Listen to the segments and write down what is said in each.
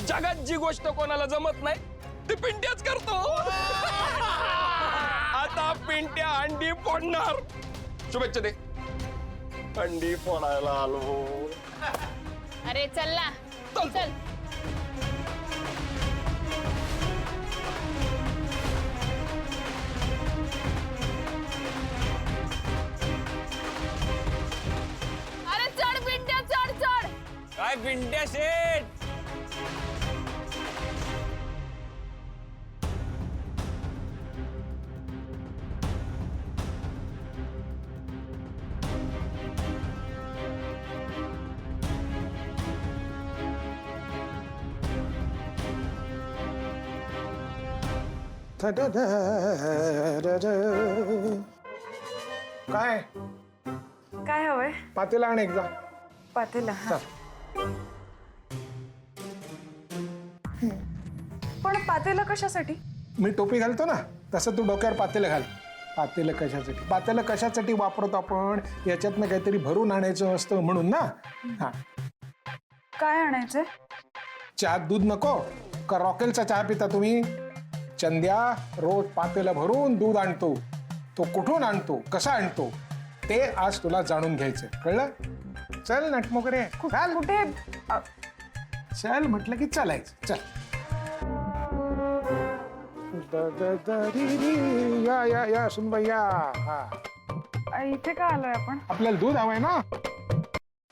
जगात जी गोष्ट कोणाला जमत नाही ती पिंट्याच करतो. आता पिंट्या अंडी फोडणार. शुभेच्छा दे. अंडी फोडायला आलो. अरे चल ना, चल. अरे चढ पिंट्या, चढ चढ. काय पिंट्या शेट. काय काय हवंय? पातेला आण एकदा. पातेला. हा. पण पातेला कशासाठी? मी टोपी घालतो ना तसं तू डोक्यावर पातेलं घाल. पातेलं कशासाठी? पातेलं कशासाठी वापरतो आपण? याच्यातनं काहीतरी भरून आणायचं असतं म्हणून ना. हा, काय आणायचंय? चहात दूध नको का रॉकेलचा चहा पिता तुम्ही? चंद्या रोज पातेलं भरून दूध आणतो. तो कुठून आणतो, कसा आणतो ते आज तुला जाणून घ्यायचं. कळलं? चल नटमोकरे, चाल. कुठे? चल म्हटलं की चालायचं. चल. या या या सुनबाई या. हा, इथे का आलोय आपण? आपल्याला दूध हवंय ना.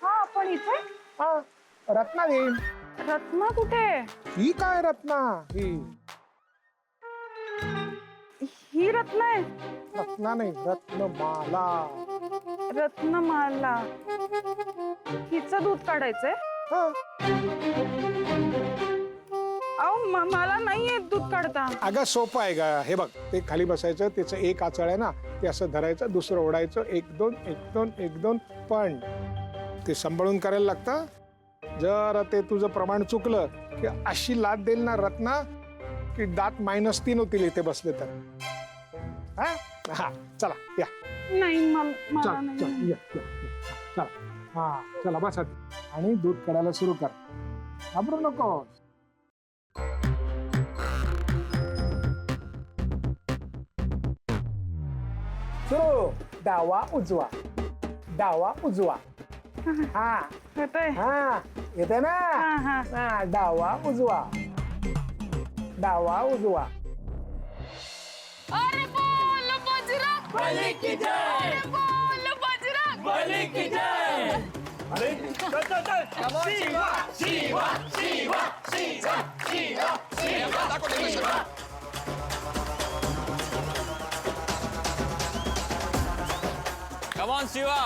हा, आपण इथे. हा, रत्ना देईन. रत्ना कुठे? ही काय रत्ना? ही रत्ना आहे. रत्ना नाही, रत्नमाला. रत्नमाला. हिचं दूध काढायचंय? हा. अहो मला नाही येत दूध काढता. अगं सोपं आहे का? हे बघ, ते खाली बसायचं, त्याचं एक आचळ आहे ना, ते असं धरायचं, दुसरं ओढायचं. 1 2 1 2 1 2. पण ते सांभाळून करायला लागतं. जर ते तुझं प्रमाण चुकलं की अशी लाद देईल ना रत्ना की दात -3 होतील इथे बसले तर. हा हा, चला या. नाही मला चल नाही. चल या या, चला. हा चला बसा आणि दूध काढायला सुरू कर. घाबरू नको. सुरू. डावा उजवा, डावा उजवा. हा येतंय? हा, येते ना. हा हा. हा, डावा उजवा, डावा उजवा. अरे बोल बजरंग बली की जय. अरे बोल बजरंग बली की जय. अरे चल चल चल. शिवा शिवा शिवा शिवा शिवा शिवा. दाखव शिवा. Come on, Shiva.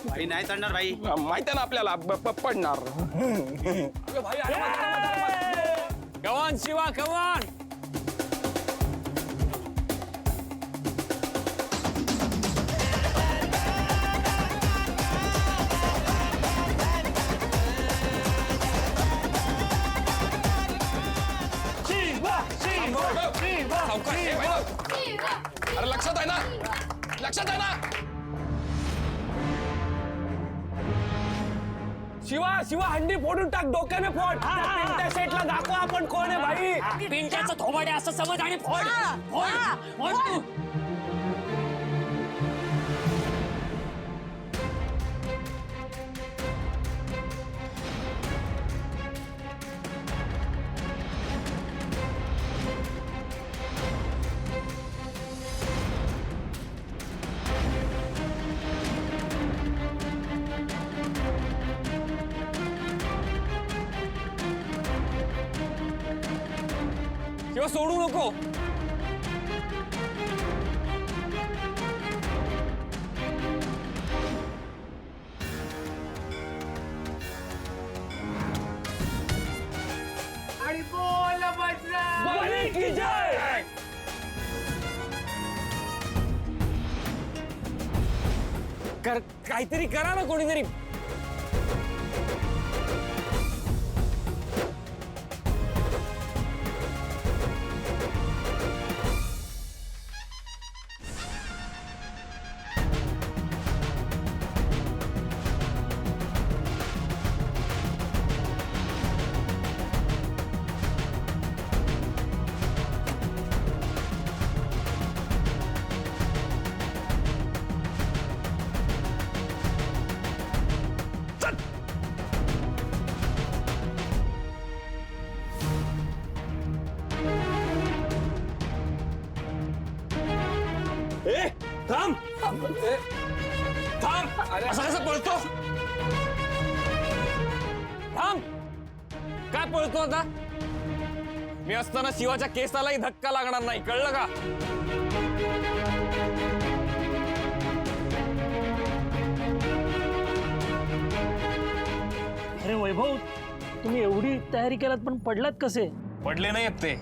भाई नाही चढणार भाई. माहिती आहे ना आपल्याला पडणार. Come on, Shiva, come on. अरे लक्षात आहे ना, लक्षात आहे ना. शिवा शिवा हंडी फोडून टाक, डोक्याने फोड. पिंट्या शेटला दाखव आपण कोण आहे भाई. पिंट्याचं थोबड आहे असं समज आणि फोड फोड फोड तू. किंवा सोडू नको. आणि बोल बजरंग बली की जय. काहीतरी करा ना कोणीतरी. ए थांब थांब. असं कसं पळतो. थांब. काय पळतो आता. मी असताना शिवाच्या केसालाही धक्का लागणार नाही, कळलं का. अरे वैभव, तुम्ही एवढी तयारी केलात पण पडलात कसे? पडले नाही ते,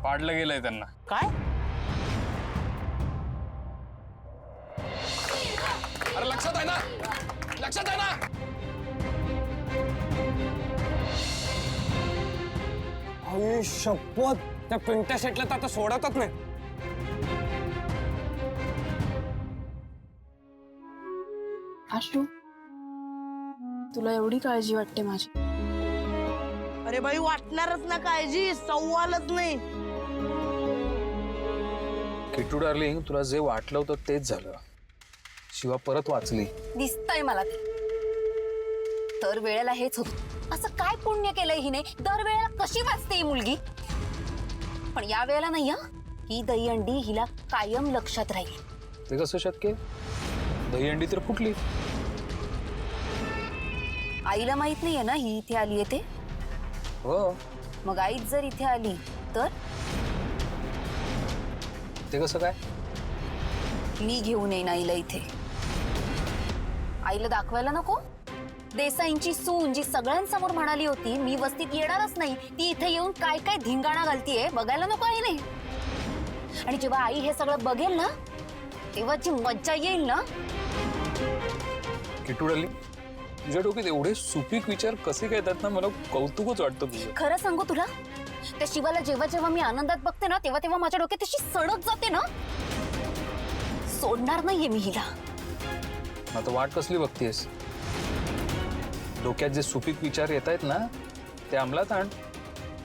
पाडलं गेलंय त्यांना. काय? अरे लक्षात आहे ना, लक्षात आहे ना. शपथ, त्या पिंट्या शेटला तर आता सोडतच नाही. आशू, तुला एवढी काळजी वाटते माझी? अरे बाई वाटणारच ना काळजी, सवालच नाही. किट्टू डार्लिंग, तुला जे वाटलं होतं तेच झालं. शिवा परत वाचली. दिसतंय मला ते. दर वेळेला हेच होत. असं काय पुण्य केलंय हिने, दर वेळेला कशी वाचते ही मुलगी. पण या वेळेला नाही हा, ही दहीहंडी हिला कायम लक्षात राहील. ते कसं शक्य. दहीहंडी तर फुटली. आईला माहित नाहीये ना ही इथे आली आहे ते. हो, मग आईच जर इथे आली तर ते कसं काय. मी घेऊन येईन आईला इथे. आईला दाखवायला नको. देसाईंची सून जी सगळ्यांसमोर म्हणाली होती मी वस्तीत येणारच नाही, ती इथे येऊन काय काय धिंगाणा घालतीये बघायला नको आईने. आणि जेव्हा आई हे सगळं बघेल ना, तेव्हा जी मज्जा येईल ना. किट्टू डार्लिंग, तुझ्या डोक्यात एवढे सुपीक विचार कसे काय येतात ना, मला कौतुकच वाटतं तुझं. खरं सांगू तुला, त्या शिवाला जेव्हा जेव्हा मी आनंदात बघते ना, तेव्हा तेव्हा माझ्या डोक्यात तशी सडक जाते ना. सोडणार नाहीये मी हिला. आता वाट कसली बघतीयस. डोक्यात जे सुपीक विचार येत आहेत ना, ते अंमलात आण.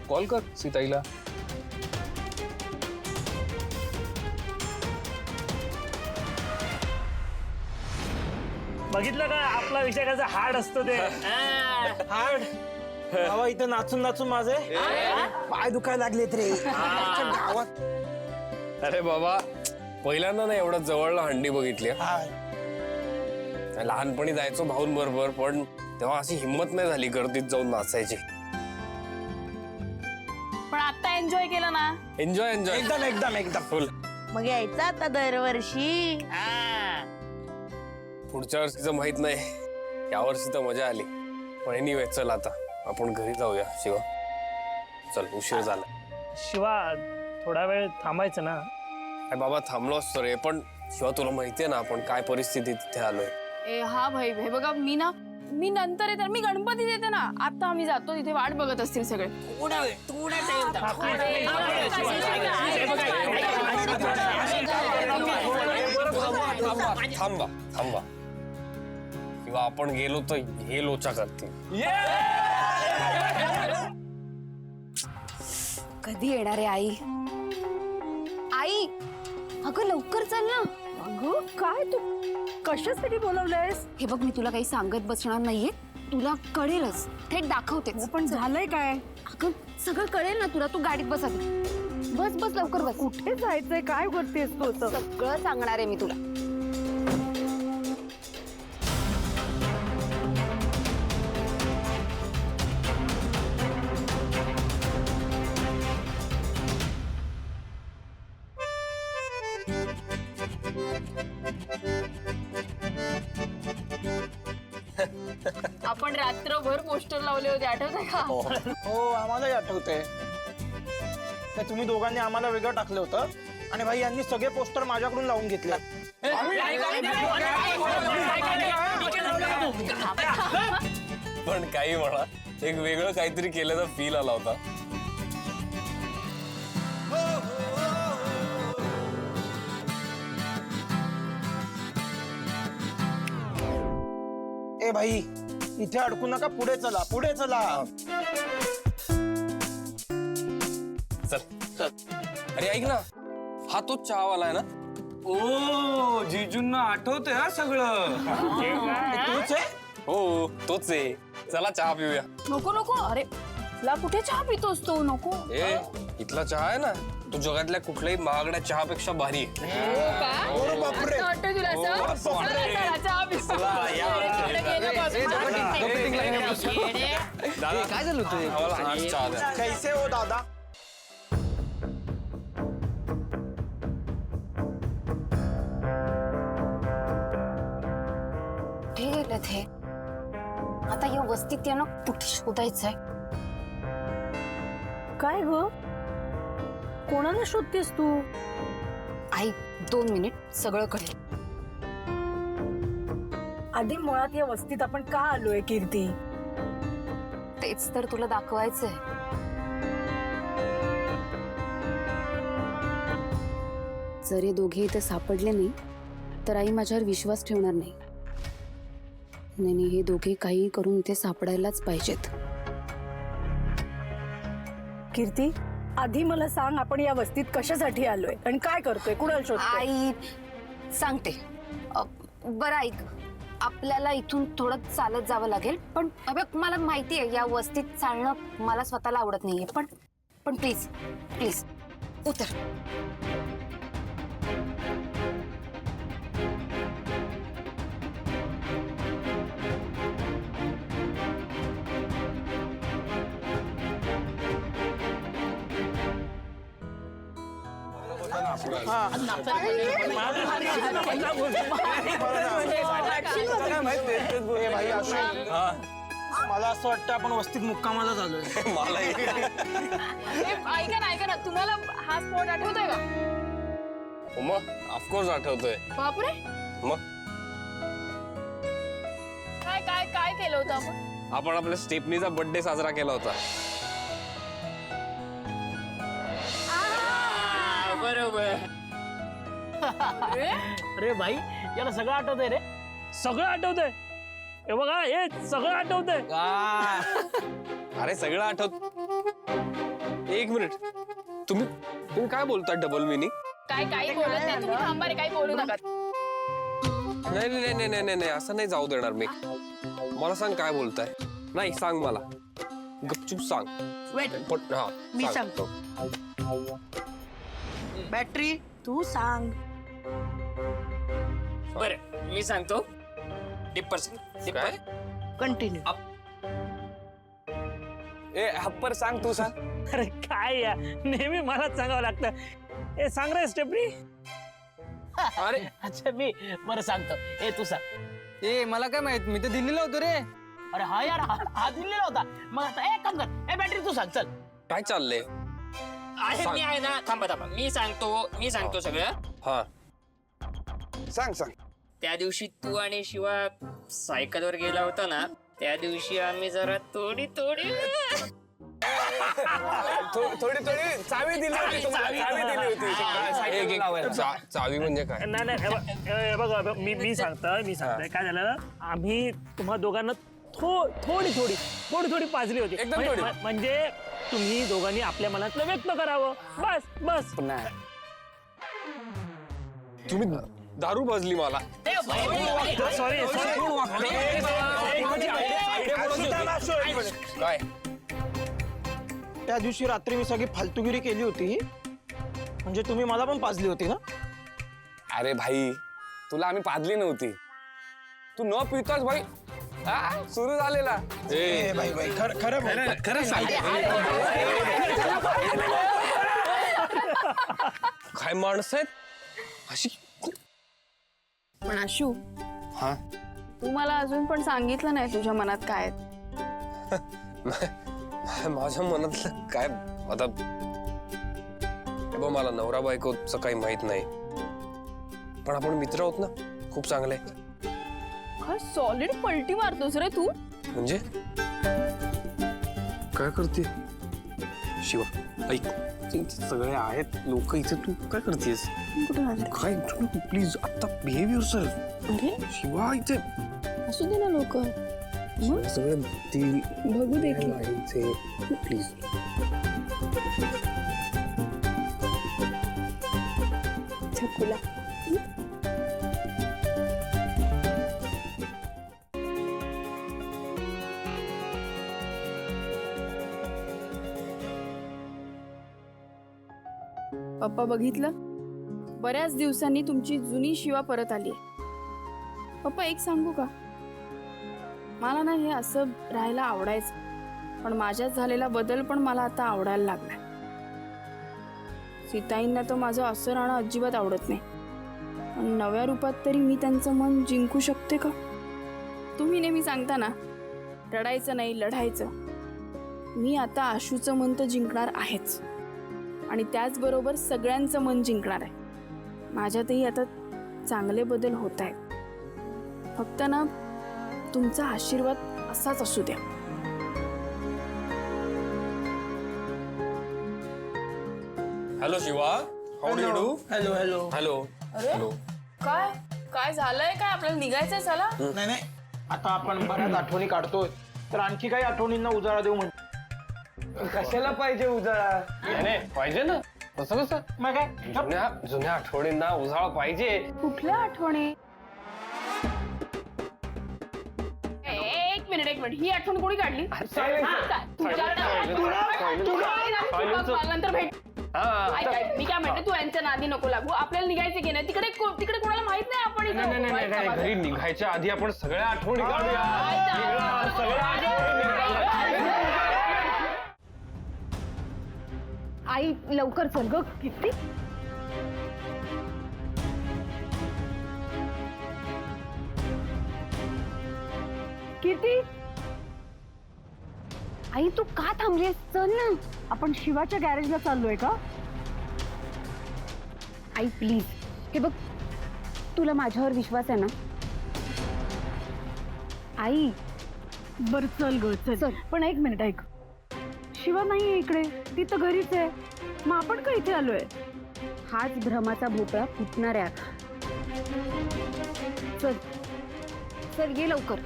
कॉल कर सीताईला. बघितलं का आपला विषय कसा हार्ड असतो ते. हाड बाबा, इथं नाचून नाचून माझे पाय दुखायला लागलेत रे. गावात अरे बाबा, पहिल्यांदा ना एवढं जवळला हंडी बघितली. लहानपणी जायचो भाऊंबरोबर, पण तेव्हा अशी हिंमत नाही झाली गर्दीत जाऊन नाचायची. पण आता एन्जॉय केलं ना. एन्जॉय एन्जॉय एकदम एकदम एकदम फुल. मग यायचं आता दरवर्षी. पुढच्या वर्षीचं माहित नाही, या वर्षी तर मजा आली. पण एनिवे, चल आता आपण घरी जाऊया. शिवा चल, उशीर झाला. शिवा, थोडा वेळ थांबायचं ना. अरे बाबा, थांबलो असतो रे, पण शिवा तुला माहितीये ना आपण काय परिस्थितीत तिथे आलोय. ए हा भाई, हे बघा मी नंतर येते, मी गणपतीत येते ना. आता आम्ही जातो, तिथे वाट बघत असतील सगळे. थांबा थांबा, किंवा आपण गेलो तर हे लोचा करतील. कधी येणार आहे आई. आई, अगं लवकर चल ना. अगं काय तू कशासाठी बोलवलंयस? हे बघ, मी तुला काही सांगत बसणार नाहीये. तुला कळेलच, थेट दाखवते. पण झालंय काय? अगं सगळं कळेल ना तुला. तू गाडीत बस आधी. बस बस लवकर बस. कुठे जायचंय? काय करतेस तू असं? सगळं सांगणार आहे मी तुला. आपण रात्रभर पोस्टर लावले होते आठवतंय का हो आम्हालाही आठवतंय तर तुम्ही दोघांनी आम्हाला वेगळं टाकलं होतं आणि भाई यांनी सगळे पोस्टर माझ्याकडून लावून घेतले. पण काही म्हणा एक वेगळं काहीतरी केल्याचा फील आला होता. ए भाई इथे अडकू नका, पुढे चला पुढे चला. चल चल. अरे ऐक ना, हा तोच चहावाला आहे ना? ओ जीजूंना आठवतंय हा सगळं. तूच आहे? हो तोच आहे. चला चहा पिऊया. नको नको अरे तुला कुठे चहा पितोस तू नको ए इथला चहा आहे ना तो जगातल्या कुठल्याही महागड्या चहापेक्षा भारी आहे. अरे बापरे. असं वाटतं तुला असं? चला, चला, चहा पिऊ. इकडे गेलं बघ. काय झालं होतं? आम्हाला हाच चहा द्या. कैसे हो दादा? कुठे गेले ते आता या वस्तीत यांना कुठे शोधायचंय? काय ग कोणाला शोधतेस तू? आई 2 मिनिट सगळं कळेल. आधी मुळात या वस्तीत आपण का आलोय कीर्ती? तेच तर तुला दाखवायचंय. जर हे दोघे इथे सापडले नाही तर आई माझ्यावर विश्वास ठेवणार नाही. नाही हे दोघे काही करून इथे सापडायलाच पाहिजेत. कीर्ती आधी मला सांग आपण या वस्तीत कशासाठी आलोय आणि काय करतोय, कुणाला शोधतोय? आई सांगते. बरं ऐक, आपल्याला इथून थोडं चालत जावं लागेल. पण मला माहिती आहे या वस्तीत चालणं मला स्वतःला आवडत नाहीये. पण प्लीज प्लीज उतर. ए भाई अशोक, मला असं वाटतं आपण वस्तीत मुक्कामाला झालोय. मलाही. ऐका ना तुम्हाला हा स्पॉट आठवतोय का? मग ऑफकोर्स आठवतोय. बापरे मग काय काय काय केलं होतं आपण? आपण आपल्या स्टेपनीचा बर्थडे साजरा केला होता. अरे भाई याला सगळं आठवतंय रे. सगळं आठवतंय. हे बघा हे सगळं आठवतंय. अरे सगळं आठवत. एक मिनिट, तुम्ही काय बोलता डबल मिनिंग? काय काही बोलत नाही तुम्ही, थांबा रे, काही बोलू नका. नाही नाही नाही नाही नाही असं नाही जाऊ देणार मी. मला सांग काय बोलताय. नाही सांग मला, गपचूप सांग. वेट पण हा मी सांग. सांगतो. बॅटरी तू सांग. बरं मी सांगतो. काय? कंटिन्यू. ए हप्पर सांग तू सांग. अरे काय या नेहमी मलाच सांगावं लागतं. ए सांग रे स्टेपनी. अरे अच्छा मी बरं सांगतो. ए तू सांग. ए मला काय माहित, मी तर दिल्लीला होतो रे. अरे हा यार हा दिलेला होता. मग आता एक काम कर, ए बॅटरी तू सांग चल. काय चाललंय? आहे मी आहे ना. थांबा मी सांगतो सगळं. हा सांग सांग. त्या दिवशी तू आणि शिवा सायकलवर गेला होता ना, त्या दिवशी आम्ही जरा थोडी थोडी चावी दिली होती तुम्हाला. चावी दिली होती. चावी म्हणजे काय? नाही बघ मी सांगतोय काय झालं. आम्ही तुम्हा दोघांना थोडी पाजली होती. एकदम थोडी. म्हणजे तुम्ही दोघांनी आपल्या मनातलं व्यक्त करावं. बस तुम्ही दारू भाजली मला. सॉरी काय? त्या दिवशी रात्री मी सगळी फालतूगिरी केली होती, म्हणजे तुम्ही मला पण पाजली होती ना? अरे भाई तुला आम्ही पाजली नव्हती. तू न पिताच भाई सुरू झालेला. ए भाई भाई खरं सांग. काय माणसं आहेत अशी. पण आशू, हा तू मला अजून पण सांगितलं नाही तुझ्या मनात काय आहे. माझ्या मनातलं काय आता मला नवरा बायकोचं काही माहित नाही, पण आपण मित्र आहोत ना, खूप चांगले. काय सॉलिड पलटी मारतोस रे तू. म्हणजे काय करते शिवा? ऐक, सगळे आहेत लोक इथे, तू काय करतेस? काय प्लीज आता बिहेव युअरसेल्फ. अरे शिवा इथे असू दे ना लोक, सगळे बघतील. बघू दे की. इथे प्लीज. छकुला पप्पा बघितलं, बऱ्याच दिवसांनी तुमची जुनी शिवा परत आली. पप्पा एक सांगू का, मला ना हे असं राहायला आवडायचं, पण माझ्यात झालेला बदल पण मला आता आवडायला लागलाय. सीताईंना तर माझं असं राहणं अजिबात आवडत नाही, पण नव्या रूपात तरी मी त्यांचं मन जिंकू शकते का? तुम्ही नेहमी सांगता ना, रडायचं नाही लढायचं. मी आता आशूचं मन तर जिंकणार आहेच, आणि त्याचबरोबर सगळ्यांचं मन जिंकणार आहे. माझ्यातही आता चांगले बदल होत आहेत. फक्त ना तुमचा आशीर्वाद असाच असू द्या. Hello Shiva, how do you do? Hello hello. Hello hello. काय काय झालंय? काय आपल्याला निघायचंय? चला. नाही नाही, आता आपण बऱ्याच आठवणी काढतोय, तर आणखी काही आठवणींना उजाळा देऊ म्हणजे. कशाला पाहिजे उजाळा? नाही पाहिजे ना, तसं कसं? मग काय, जुन्या आठवणींना उजाळा पाहिजे. कुठल्या आठवणी? एक मिनिट ही आठवण कोणी काढली? नंतर भेट. मी काय म्हणते, तू यांच्या नादी नको लागू. आपल्याला निघायचं की नाही? तिकडे तिकडे कोणाला माहित नाही आपण इथे. घरी निघायच्या आधी आपण सगळ्या आठवणी काढूया. आई लवकर चल ग. किती कीर्ती, आई तू का थांबलीस? चल ना. आपण शिवाच्या गॅरेजला चाललोय का? आई प्लीज, हे बघ, तुला माझ्यावर विश्वास आहे ना? आई बर चल ग चल. चल. पण एक मिनिट ऐक, शिवा नाहीये इकडे, ती तर घरीच आहे. मग आपण का इथे आलोय? हाच भ्रमाचा भोपळा फुटणार आहे आता. चल चल, ये लवकर.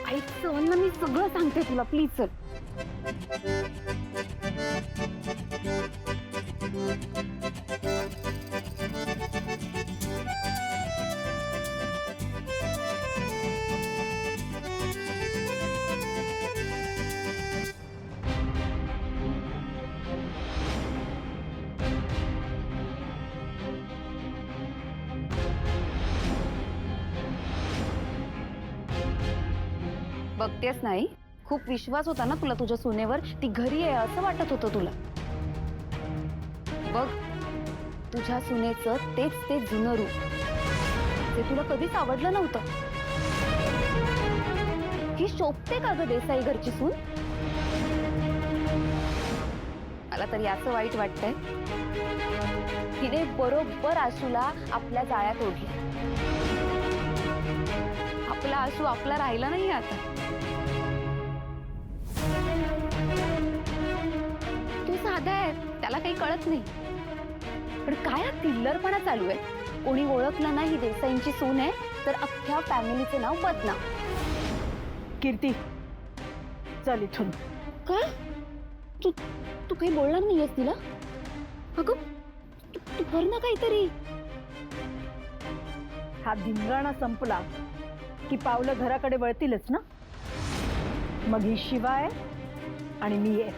आई चल ना, मी सगळं सांगते तुला, प्लीज चल. बघतेस नाही, खूप विश्वास होता ना तुला तुझ्या सुनेवर. ती घरी आहे असं वाटत होतं तुला. बघ, तुझ्या सुनेचं तेच ते जुनं रूप, ते तुला कधीच आवडलं नव्हतं. ही शोभते का ग देसाई घरची सून? मला तरी असं वाईट वाटतंय, तिने बरोबर आशूला आपल्या जाळ्यात ओढली. आपला आशू आपला राहिला नाही आता. तो साधा आहे, त्याला काही कळत नाही. पण काय हा किल्लरपणा चालू आहे? कोणी ओळखलं नाही ही देसाईंची सून आहे तर अख्ख्या फॅमिलीचं नाव बदनाम. कीर्ती चल इथून. का? तू तू काही बोलणार नाहीयेस तिला? अगं तू कर ना काहीतरी. हा धिंगाणा संपला की पावलं घराकडे वळतीलच ना. मग ही शिवा आहे आणि मी आहे.